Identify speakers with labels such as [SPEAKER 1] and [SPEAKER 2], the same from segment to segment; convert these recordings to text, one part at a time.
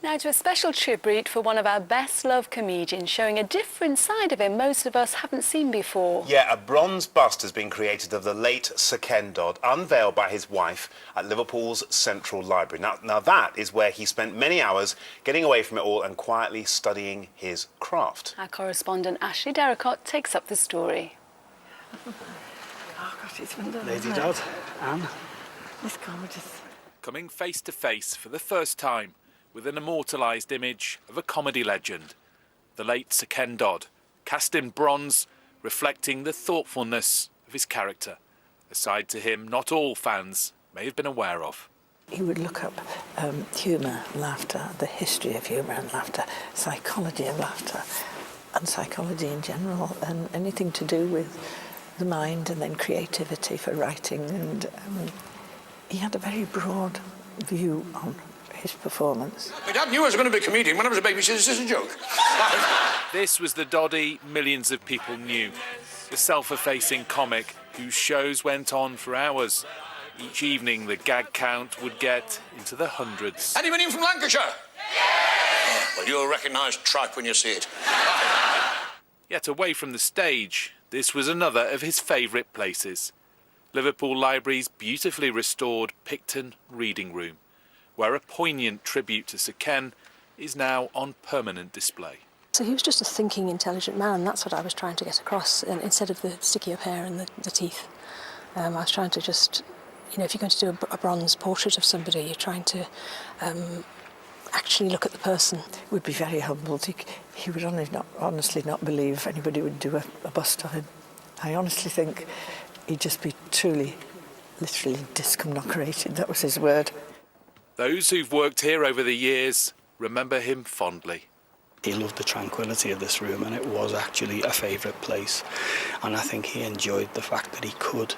[SPEAKER 1] Now to a special tribute for one of our best-loved comedians, showing a different side of him most of us haven't seen before.
[SPEAKER 2] Yeah, a bronze bust has been created of the late Sir Ken Dodd, unveiled by his wife at Liverpool's Central Library. Now that is where he spent many hours getting away from it all and quietly studying his craft.
[SPEAKER 1] Our correspondent Ashley Derricott takes up the story.
[SPEAKER 3] Oh gosh, it's wonderful.
[SPEAKER 4] Lady Dodd, Anne.
[SPEAKER 3] It's gorgeous.
[SPEAKER 5] Coming face to face for the first time with an immortalised image of a comedy legend, the late Sir Ken Dodd, cast in bronze, reflecting the thoughtfulness of his character, a side to him not all fans may have been aware of.
[SPEAKER 3] He would look up humour, laughter, the history of humour and laughter, psychology of laughter, and psychology in general, and anything to do with the mind, and then creativity for writing. And he had a very broad view on his performance.
[SPEAKER 6] My dad knew I was going to be a comedian when I was a baby. He said, "Is this a joke?"
[SPEAKER 5] This was the Doddy millions of people knew, the self-effacing comic whose shows went on for hours. Each evening the gag count would get into the hundreds.
[SPEAKER 6] Anyone in from Lancashire? Yeah. Well, you'll recognise tripe when you see it.
[SPEAKER 5] Yet away from the stage, this was another of his favourite places. Liverpool Library's beautifully restored Picton Reading Room, where a poignant tribute to Sir Ken is now on permanent display.
[SPEAKER 7] So he was just a thinking, intelligent man. That's what I was trying to get across, and instead of the sticky up hair and the teeth. I was trying to just, you know, if you're going to do a bronze portrait of somebody, you're trying to actually look at the person.
[SPEAKER 3] Would be very humbled. He would honestly not believe anybody would do a bust of him. I honestly think he'd just be truly, literally discombobulated. That was his word.
[SPEAKER 5] Those who've worked here over the years remember him fondly.
[SPEAKER 4] He loved the tranquility of this room, and it was actually a favourite place. And I think he enjoyed the fact that he could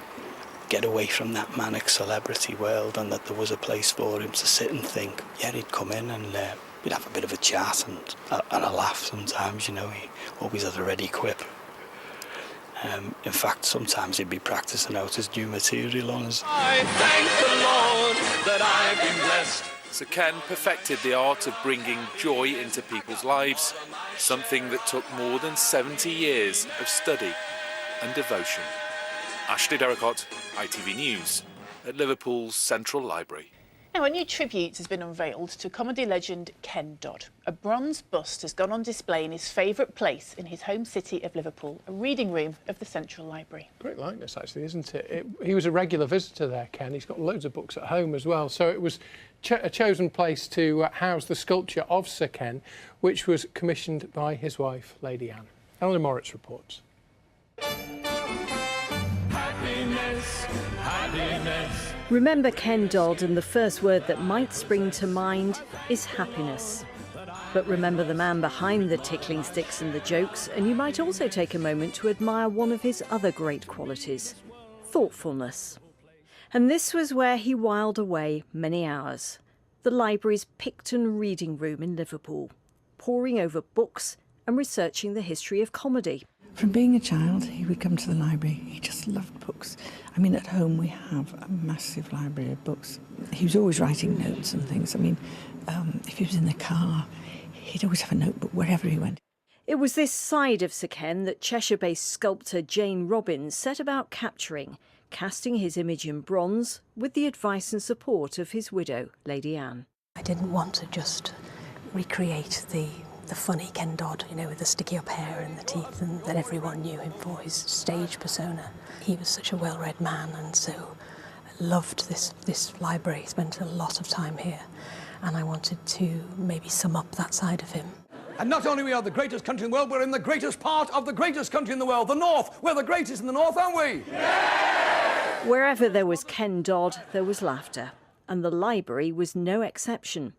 [SPEAKER 4] get away from that manic celebrity world, and that there was a place for him to sit and think. Yeah, he'd come in and we'd have a bit of a chat and a laugh sometimes, you know. He always had a ready quip. In fact, sometimes he'd be practising out his new material on us.
[SPEAKER 8] I thank the Lord that I've been blessed.
[SPEAKER 5] Sir Ken perfected the art of bringing joy into people's lives, something that took more than 70 years of study and devotion. Ashley Derricott, ITV News, at Liverpool's Central Library.
[SPEAKER 9] Now, a new tribute has been unveiled to comedy legend Ken Dodd. A bronze bust has gone on display in his favourite place in his home city of Liverpool, a reading room of the Central Library.
[SPEAKER 10] Great likeness, actually, isn't it? He was a regular visitor there, Ken. He's got loads of books at home as well. So it was a chosen place to house the sculpture of Sir Ken, which was commissioned by his wife, Lady Anne. Eleanor Moritz reports.
[SPEAKER 8] Happiness, happiness.
[SPEAKER 11] Remember Ken Dodd, and the first word that might spring to mind is happiness. But remember the man behind the tickling sticks and the jokes, and you might also take a moment to admire one of his other great qualities, thoughtfulness. And this was where he whiled away many hours, the library's Picton Reading Room in Liverpool, poring over books and researching the history of comedy.
[SPEAKER 3] From being a child, he would come to the library. He just loved books. I mean, at home we have a massive library of books. He was always writing notes and things. I mean, if he was in the car, he'd always have a notebook wherever he went.
[SPEAKER 11] It was this side of Sir Ken that Cheshire-based sculptor Jane Robbins set about capturing, casting his image in bronze with the advice and support of his widow, Lady Anne.
[SPEAKER 7] I didn't want to just recreate the funny Ken Dodd, you know, with the sticky up hair and the teeth, and that everyone knew him for his stage persona. He was such a well-read man, and so loved this library, spent a lot of time here, and I wanted to maybe sum up that side of him.
[SPEAKER 6] And not only we are the greatest country in the world, we're in the greatest part of the greatest country in the world, the North. We're the greatest in the North, aren't we?
[SPEAKER 11] Yeah! Wherever there was Ken Dodd, there was laughter, and the library was no exception.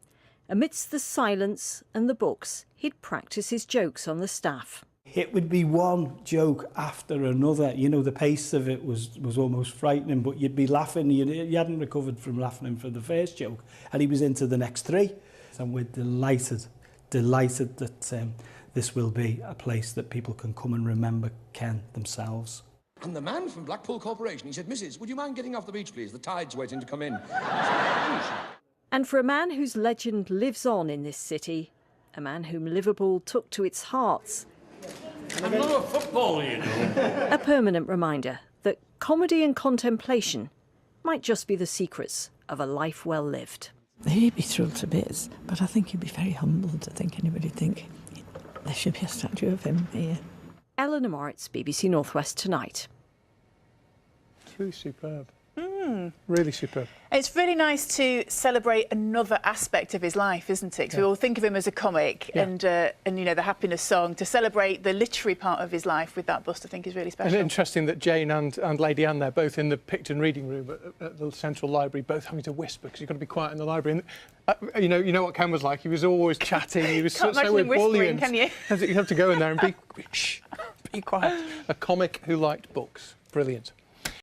[SPEAKER 11] Amidst the silence and the books, he'd practice his jokes on the staff.
[SPEAKER 4] It would be one joke after another. You know, the pace of it was almost frightening, but you'd be laughing. You hadn't recovered from laughing for the first joke, and he was into the next three. And we're delighted that this will be a place that people can come and remember Ken themselves.
[SPEAKER 6] And the man from Blackpool Corporation, he said, "Mrs, would you mind getting off the beach, please? The tide's waiting to come in."
[SPEAKER 11] And for a man whose legend lives on in this city, a man whom Liverpool took to its hearts,
[SPEAKER 6] I'm not a footballer, you know.
[SPEAKER 11] a permanent reminder that comedy and contemplation might just be the secrets of a life well lived.
[SPEAKER 3] He'd be thrilled to bits, but I think he'd be very humbled to think anybody think there should be a statue of him here.
[SPEAKER 11] Eleanor Moritz, BBC North West Tonight.
[SPEAKER 10] It's really superb. Really superb.
[SPEAKER 9] It's really nice to celebrate another aspect of his life, isn't it? 'Cause we all think of him as a comic and you know, the Happiness Song. To celebrate the literary part of his life with that bust, I think is really special.
[SPEAKER 10] And interesting that Jane and Lady Anne, they're both in the Picton reading room at the Central Library, both having to whisper because you've got to be quiet in the library. And, you know what Ken was like. He was always chatting. He was
[SPEAKER 9] Can't
[SPEAKER 10] so
[SPEAKER 9] imagine him whispering,
[SPEAKER 10] ebullient.
[SPEAKER 9] can you?
[SPEAKER 10] You have to go in there and be shh, be quiet. A comic who liked books. Brilliant.